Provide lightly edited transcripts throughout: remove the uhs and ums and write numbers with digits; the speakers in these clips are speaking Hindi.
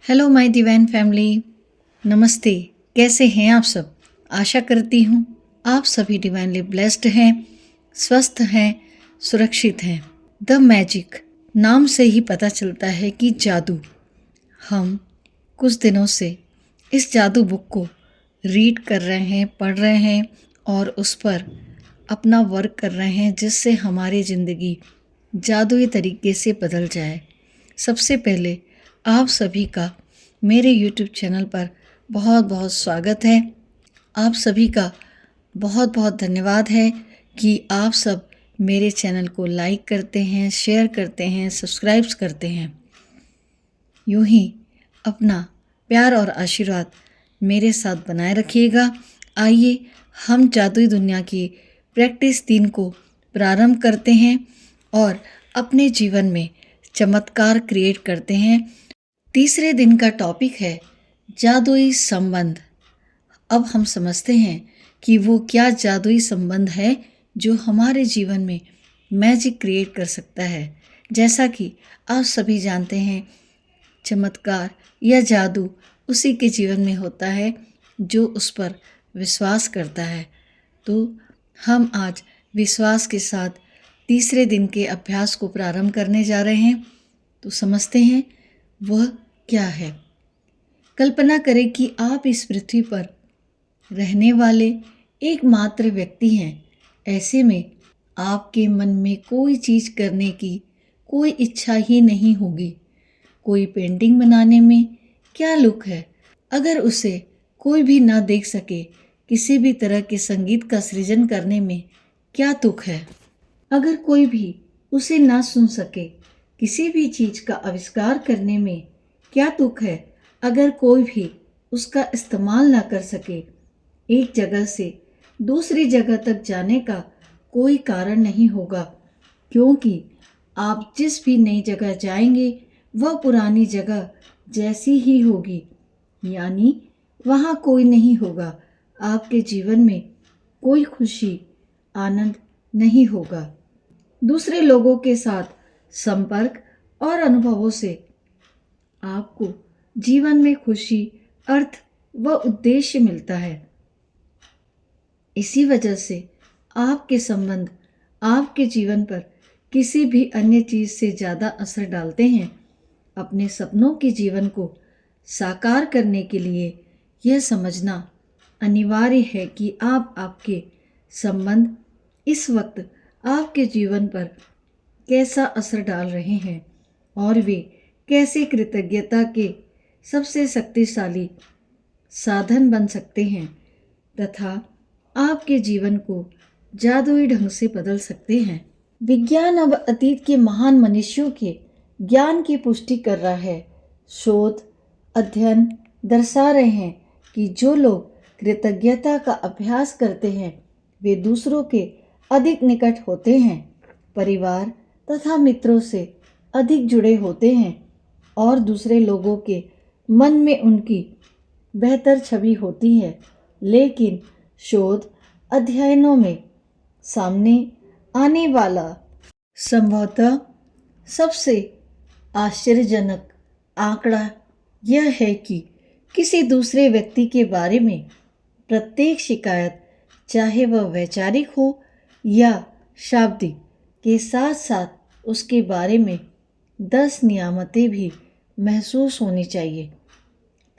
हेलो माय डिवाइन फैमिली, नमस्ते। कैसे हैं आप सब? आशा करती हूँ आप सभी डिवाइनली ब्लेस्ड हैं, स्वस्थ हैं, सुरक्षित हैं। द मैजिक नाम से ही पता चलता है कि जादू। हम कुछ दिनों से इस जादू बुक को रीड कर रहे हैं, पढ़ रहे हैं और उस पर अपना वर्क कर रहे हैं, जिससे हमारी ज़िंदगी जादुई तरीके से बदल जाए। सबसे पहले आप सभी का मेरे यूट्यूब चैनल पर बहुत बहुत स्वागत है। आप सभी का बहुत बहुत धन्यवाद है कि आप सब मेरे चैनल को लाइक करते हैं, शेयर करते हैं, सब्सक्राइब्स करते हैं। यूं ही अपना प्यार और आशीर्वाद मेरे साथ बनाए रखिएगा। आइए हम जादुई दुनिया की प्रैक्टिस 3 को प्रारंभ करते हैं और अपने जीवन में चमत्कार क्रिएट करते हैं। तीसरे दिन का टॉपिक है जादुई संबंध। अब हम समझते हैं कि वो क्या जादुई संबंध है जो हमारे जीवन में मैजिक क्रिएट कर सकता है। जैसा कि आप सभी जानते हैं, चमत्कार या जादू उसी के जीवन में होता है जो उस पर विश्वास करता है। तो हम आज विश्वास के साथ तीसरे दिन के अभ्यास को प्रारंभ करने जा रहे हैं। तो समझते हैं वह क्या है। कल्पना करें कि आप इस पृथ्वी पर रहने वाले एकमात्र व्यक्ति हैं। ऐसे में आपके मन में कोई चीज़ करने की कोई इच्छा ही नहीं होगी। कोई पेंटिंग बनाने में क्या लुक है अगर उसे कोई भी ना देख सके। किसी भी तरह के संगीत का सृजन करने में क्या तुक है अगर कोई भी उसे ना सुन सके। किसी भी चीज़ का आविष्कार करने में क्या तुक है अगर कोई भी उसका इस्तेमाल ना कर सके। एक जगह से दूसरी जगह तक जाने का कोई कारण नहीं होगा, क्योंकि आप जिस भी नई जगह जाएंगे वह पुरानी जगह जैसी ही होगी, यानी वहाँ कोई नहीं होगा। आपके जीवन में कोई खुशी, आनंद नहीं होगा। दूसरे लोगों के साथ संपर्क और अनुभवों से आपको जीवन में खुशी, अर्थ व उद्देश्य मिलता है। इसी वजह से आपके संबंध आपके जीवन पर किसी भी अन्य चीज़ से ज़्यादा असर डालते हैं। अपने सपनों के जीवन को साकार करने के लिए यह समझना अनिवार्य है कि आपके संबंध इस वक्त आपके जीवन पर कैसा असर डाल रहे हैं और वे कैसे कृतज्ञता के सबसे शक्तिशाली साधन बन सकते हैं तथा आपके जीवन को जादुई ढंग से बदल सकते हैं। विज्ञान अब अतीत के महान मनुष्यों के ज्ञान की पुष्टि कर रहा है। शोध, अध्ययन दर्शा रहे हैं कि जो लोग कृतज्ञता का अभ्यास करते हैं वे दूसरों के अधिक निकट होते हैं, परिवार तथा मित्रों से अधिक जुड़े होते हैं और दूसरे लोगों के मन में उनकी बेहतर छवि होती है। लेकिन शोध अध्ययनों में सामने आने वाला संभवतः सबसे आश्चर्यजनक आंकड़ा यह है कि किसी दूसरे व्यक्ति के बारे में प्रत्येक शिकायत, चाहे वह वैचारिक हो या शाब्दिक, के साथ साथ उसके बारे में 10 नियामतें भी महसूस होनी चाहिए।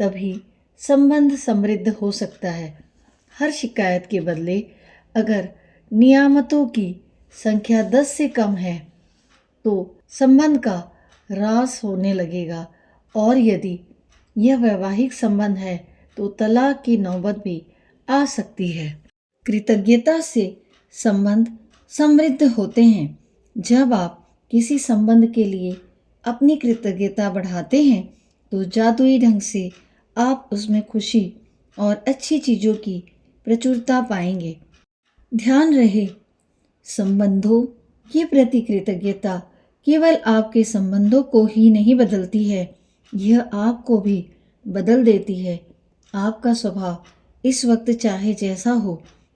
तभी संबंध समृद्ध हो सकता है। हर शिकायत के बदले अगर नियामतों की संख्या 10 से कम है तो संबंध का ह्रास होने लगेगा, और यदि यह वैवाहिक संबंध है तो तलाक की नौबत भी आ सकती है। कृतज्ञता से संबंध समृद्ध होते हैं। जब आप किसी संबंध के लिए अपनी कृतज्ञता बढ़ाते हैं तो जादुई ढंग से आप उसमें खुशी और अच्छी चीज़ों की प्रचुरता पाएंगे। ध्यान रहे, संबंधों के प्रति कृतज्ञता केवल आपके संबंधों को ही नहीं बदलती है, यह आपको भी बदल देती है। आपका स्वभाव इस वक्त चाहे जैसा हो,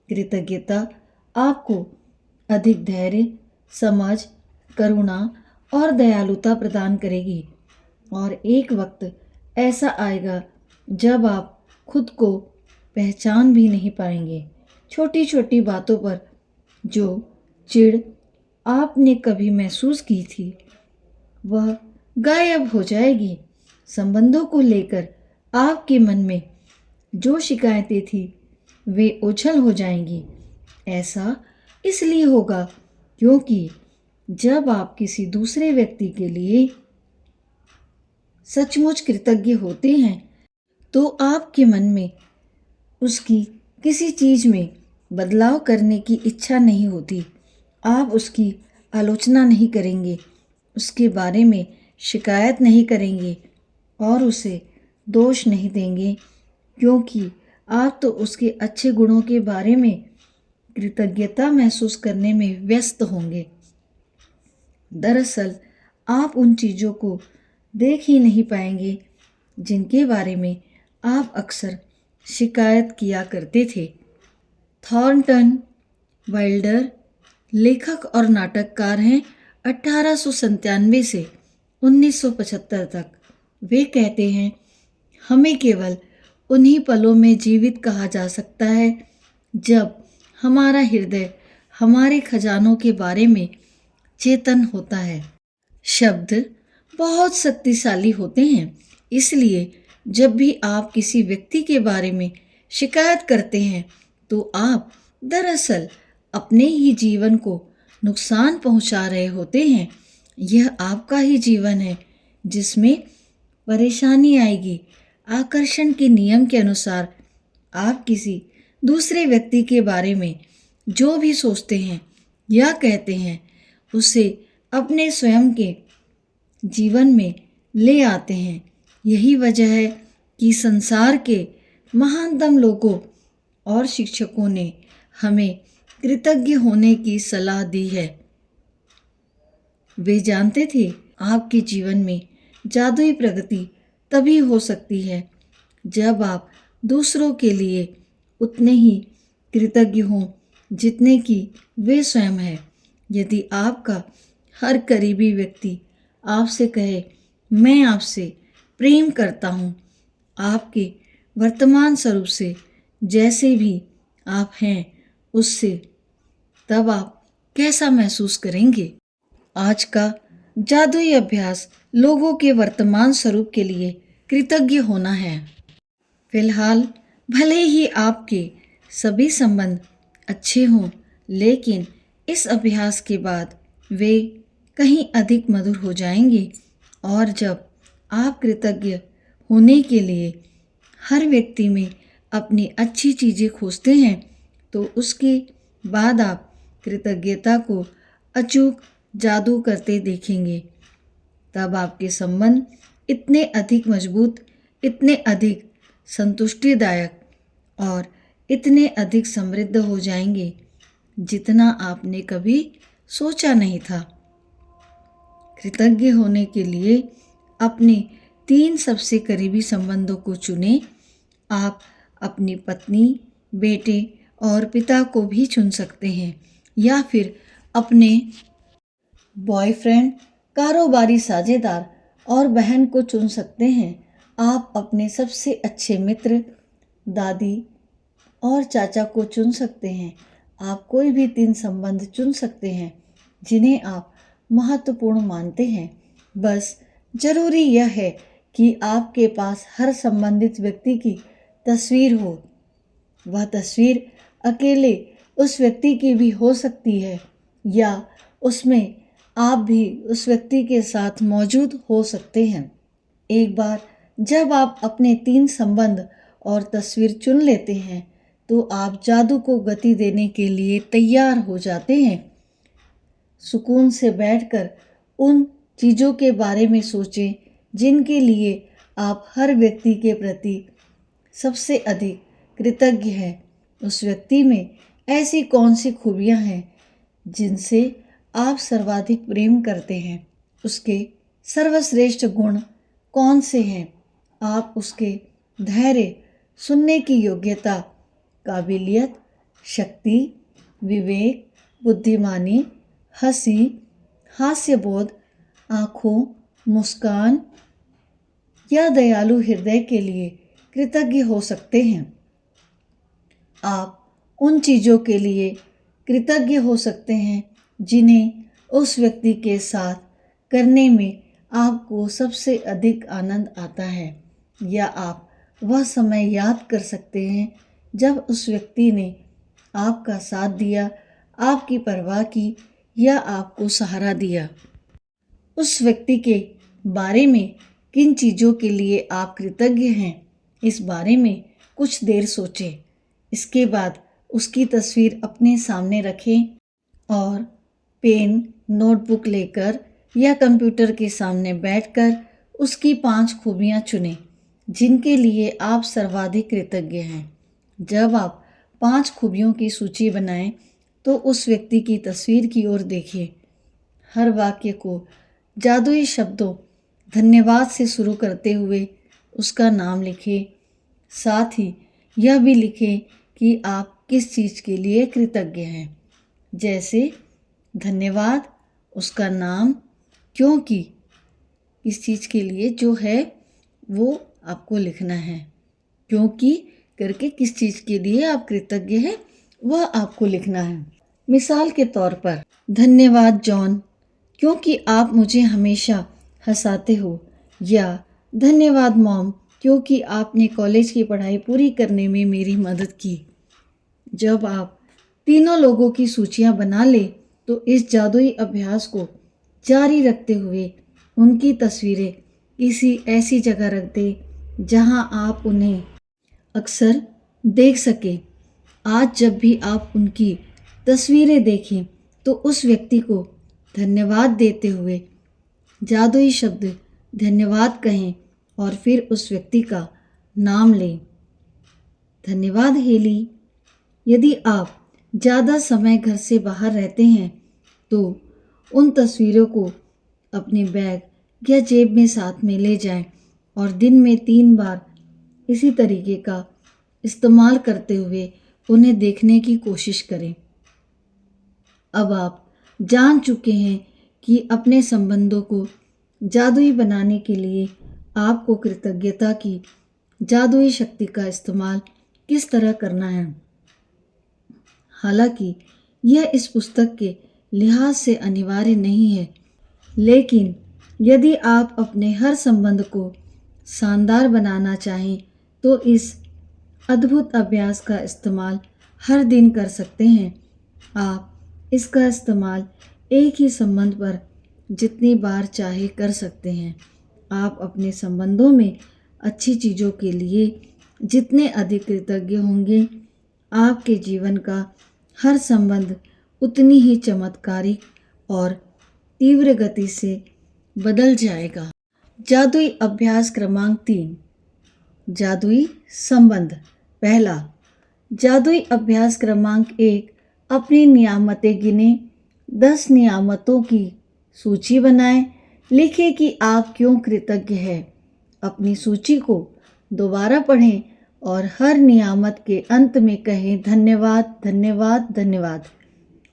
कृतज्ञता आपको अधिक धैर्य, समझ, करुणा और दयालुता प्रदान करेगी। और एक वक्त ऐसा आएगा जब आप खुद को पहचान भी नहीं पाएंगे। छोटी छोटी बातों पर जो चिढ़ आपने कभी महसूस की थी वह गायब हो जाएगी। संबंधों को लेकर आपके मन में जो शिकायतें थी वे ओझल हो जाएंगी। ऐसा इसलिए होगा क्योंकि जब आप किसी दूसरे व्यक्ति के लिए सचमुच कृतज्ञ होते हैं तो आपके मन में उसकी किसी चीज़ में बदलाव करने की इच्छा नहीं होती। आप उसकी आलोचना नहीं करेंगे, उसके बारे में शिकायत नहीं करेंगे और उसे दोष नहीं देंगे क्योंकि आप तो उसके अच्छे गुणों के बारे में कृतज्ञता महसूस करने में व्यस्त होंगे। दरअसल आप उन चीज़ों को देख ही नहीं पाएंगे जिनके बारे में आप अक्सर शिकायत किया करते थे। थॉर्नटन वाइल्डर लेखक और नाटककार हैं। 1897 से 1975 तक वे कहते हैं, हमें केवल उन्हीं पलों में जीवित कहा जा सकता है जब हमारा हृदय हमारे खजानों के बारे में चेतन होता है। शब्द बहुत शक्तिशाली होते हैं, इसलिए जब भी आप किसी व्यक्ति के बारे में शिकायत करते हैं तो आप दरअसल अपने ही जीवन को नुकसान पहुंचा रहे होते हैं। यह आपका ही जीवन है जिसमें परेशानी आएगी। आकर्षण के नियम के अनुसार आप किसी दूसरे व्यक्ति के बारे में जो भी सोचते हैं या कहते हैं उसे अपने स्वयं के जीवन में ले आते हैं। यही वजह है कि संसार के महानतम लोगों और शिक्षकों ने हमें कृतज्ञ होने की सलाह दी है। वे जानते थे आपके जीवन में जादुई प्रगति तभी हो सकती है जब आप दूसरों के लिए उतने ही कृतज्ञ हों जितने कि वे स्वयं हैं। यदि आपका हर करीबी व्यक्ति आपसे कहे मैं आपसे प्रेम करता हूँ, आपके वर्तमान स्वरूप से जैसे भी आप हैं उससे, तब आप कैसा महसूस करेंगे? आज का जादुई अभ्यास लोगों के वर्तमान स्वरूप के लिए कृतज्ञ होना है। फिलहाल भले ही आपके सभी संबंध अच्छे हों, लेकिन इस अभ्यास के बाद वे कहीं अधिक मधुर हो जाएंगे। और जब आप कृतज्ञ होने के लिए हर व्यक्ति में अपनी अच्छी चीज़ें खोजते हैं तो उसके बाद आप कृतज्ञता को अचूक जादू करते देखेंगे। तब आपके संबंध इतने अधिक मजबूत, इतने अधिक संतुष्टिदायक और इतने अधिक समृद्ध हो जाएंगे जितना आपने कभी सोचा नहीं था। कृतज्ञ होने के लिए अपने 3 सबसे करीबी संबंधों को चुनें। आप अपनी पत्नी, बेटे और पिता को भी चुन सकते हैं या फिर अपने बॉयफ्रेंड, कारोबारी साझेदार और बहन को चुन सकते हैं। आप अपने सबसे अच्छे मित्र, दादी और चाचा को चुन सकते हैं। आप कोई भी 3 संबंध चुन सकते हैं जिन्हें आप महत्वपूर्ण मानते हैं। बस ज़रूरी यह है कि आपके पास हर संबंधित व्यक्ति की तस्वीर हो। वह तस्वीर अकेले उस व्यक्ति की भी हो सकती है या उसमें आप भी उस व्यक्ति के साथ मौजूद हो सकते हैं। एक बार जब आप अपने 3 संबंध और तस्वीर चुन लेते हैं तो आप जादू को गति देने के लिए तैयार हो जाते हैं। सुकून से बैठकर उन चीज़ों के बारे में सोचें जिनके लिए आप हर व्यक्ति के प्रति सबसे अधिक कृतज्ञ हैं। उस व्यक्ति में ऐसी कौन सी खूबियां हैं जिनसे आप सर्वाधिक प्रेम करते हैं? उसके सर्वश्रेष्ठ गुण कौन से हैं? आप उसके धैर्य, सुनने की योग्यता, काबिलियत, शक्ति, विवेक, बुद्धिमानी, हंसी, हास्यबोध, आँखों, मुस्कान या दयालु हृदय के लिए कृतज्ञ हो सकते हैं। आप उन चीज़ों के लिए कृतज्ञ हो सकते हैं जिन्हें उस व्यक्ति के साथ करने में आपको सबसे अधिक आनंद आता है, या आप वह समय याद कर सकते हैं जब उस व्यक्ति ने आपका साथ दिया, आपकी परवाह की या आपको सहारा दिया। उस व्यक्ति के बारे में किन चीज़ों के लिए आप कृतज्ञ हैं, इस बारे में कुछ देर सोचें। इसके बाद उसकी तस्वीर अपने सामने रखें और पेन, नोटबुक लेकर या कंप्यूटर के सामने बैठकर उसकी 5 खूबियाँ चुनें जिनके लिए आप सर्वाधिक कृतज्ञ हैं। जब आप 5 खूबियों की सूची बनाएं तो उस व्यक्ति की तस्वीर की ओर देखिए। हर वाक्य को जादुई शब्दों धन्यवाद से शुरू करते हुए उसका नाम लिखें। साथ ही यह भी लिखें कि आप किस चीज़ के लिए कृतज्ञ हैं, जैसे धन्यवाद, उसका नाम, क्योंकि इस चीज़ के लिए जो है वो आपको लिखना है। क्योंकि करके किस चीज़ के लिए आप कृतज्ञ हैं वह आपको लिखना है। मिसाल के तौर पर, धन्यवाद जॉन, क्योंकि आप मुझे हमेशा हंसाते हो, या धन्यवाद मॉम, क्योंकि आपने कॉलेज की पढ़ाई पूरी करने में मेरी मदद की। जब आप तीनों लोगों की सूचियां बना ले तो इस जादुई अभ्यास को जारी रखते हुए उनकी तस्वीरें किसी ऐसी जगह रख दें जहां आप उन्हें अक्सर देख सके। आज जब भी आप उनकी तस्वीरें देखें तो उस व्यक्ति को धन्यवाद देते हुए जादुई शब्द धन्यवाद कहें और फिर उस व्यक्ति का नाम लें। धन्यवाद हेली। यदि आप ज़्यादा समय घर से बाहर रहते हैं तो उन तस्वीरों को अपने बैग या जेब में साथ में ले जाएं और दिन में 3 बार इसी तरीके का इस्तेमाल करते हुए उन्हें देखने की कोशिश करें। अब आप जान चुके हैं कि अपने संबंधों को जादुई बनाने के लिए आपको कृतज्ञता की जादुई शक्ति का इस्तेमाल किस तरह करना है। हालांकि यह इस पुस्तक के लिहाज से अनिवार्य नहीं है, लेकिन यदि आप अपने हर संबंध को शानदार बनाना चाहें तो इस अद्भुत अभ्यास का इस्तेमाल हर दिन कर सकते हैं। आप इसका इस्तेमाल एक ही संबंध पर जितनी बार चाहे कर सकते हैं। आप अपने संबंधों में अच्छी चीज़ों के लिए जितने अधिक कृतज्ञ होंगे, आपके जीवन का हर संबंध उतनी ही चमत्कारिक और तीव्र गति से बदल जाएगा। जादुई अभ्यास क्रमांक 3, जादुई संबंध। पहला, जादुई अभ्यास क्रमांक 1, अपनी नियामतें गिने। 10 नियामतों की सूची बनाएं। लिखें कि आप क्यों कृतज्ञ हैं। अपनी सूची को दोबारा पढ़ें और हर नियामत के अंत में कहें धन्यवाद, धन्यवाद, धन्यवाद,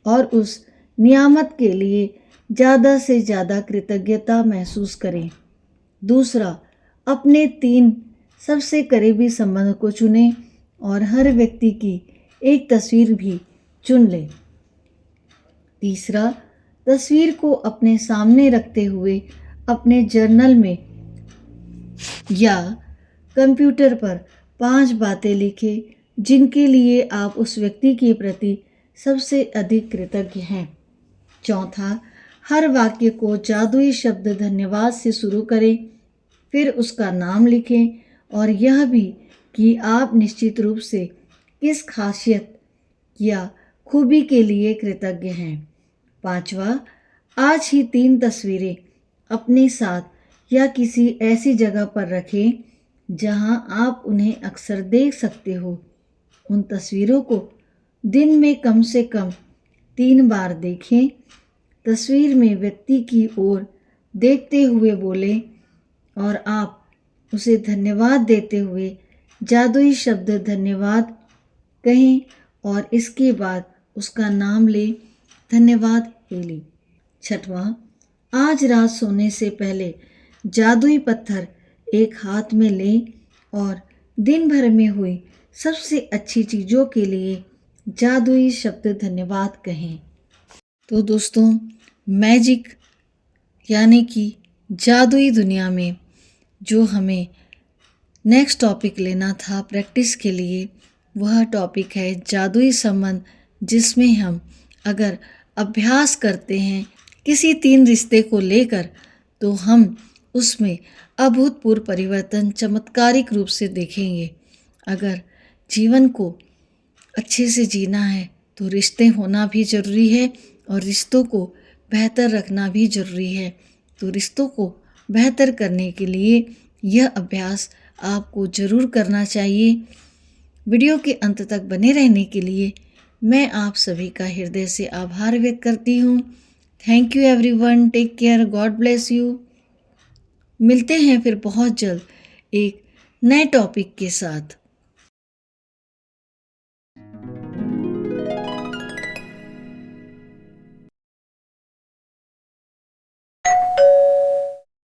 और उस नियामत के लिए ज़्यादा से ज़्यादा कृतज्ञता महसूस करें। दूसरा, अपने 3 सबसे करीबी संबंध को चुनें और हर व्यक्ति की एक तस्वीर भी चुन लें। तीसरा, तस्वीर को अपने सामने रखते हुए अपने जर्नल में या कंप्यूटर पर 5 बातें लिखें जिनके लिए आप उस व्यक्ति के प्रति सबसे अधिक कृतज्ञ हैं। चौथा, हर वाक्य को जादुई शब्द धन्यवाद से शुरू करें, फिर उसका नाम लिखें और यह भी कि आप निश्चित रूप से किस खासियत या खूबी के लिए कृतज्ञ हैं। पांचवा, आज ही 3 तस्वीरें अपने साथ या किसी ऐसी जगह पर रखें जहां आप उन्हें अक्सर देख सकते हो। उन तस्वीरों को दिन में कम से कम 3 बार देखें। तस्वीर में व्यक्ति की ओर देखते हुए बोलें और आप उसे धन्यवाद देते हुए जादुई शब्द धन्यवाद कहें और इसके बाद उसका नाम लें, धन्यवाद हेली। छठवां, आज रात सोने से पहले जादुई पत्थर एक हाथ में लें और दिन भर में हुई सबसे अच्छी चीज़ों के लिए जादुई शब्द धन्यवाद कहें। तो दोस्तों, मैजिक यानी कि जादुई दुनिया में जो हमें नेक्स्ट टॉपिक लेना था प्रैक्टिस के लिए, वह टॉपिक है जादुई संबंध, जिसमें हम अगर अभ्यास करते हैं किसी 3 रिश्ते को लेकर तो हम उसमें अभूतपूर्व परिवर्तन चमत्कारिक रूप से देखेंगे। अगर जीवन को अच्छे से जीना है तो रिश्ते होना भी ज़रूरी है और रिश्तों को बेहतर रखना भी ज़रूरी है। तो रिश्तों को बेहतर करने के लिए यह अभ्यास आपको ज़रूर करना चाहिए। वीडियो के अंत तक बने रहने के लिए मैं आप सभी का हृदय से आभार व्यक्त करती हूँ। Thank you everyone, take care, God bless you. मिलते हैं फिर बहुत जल्द एक नए टॉपिक के साथ।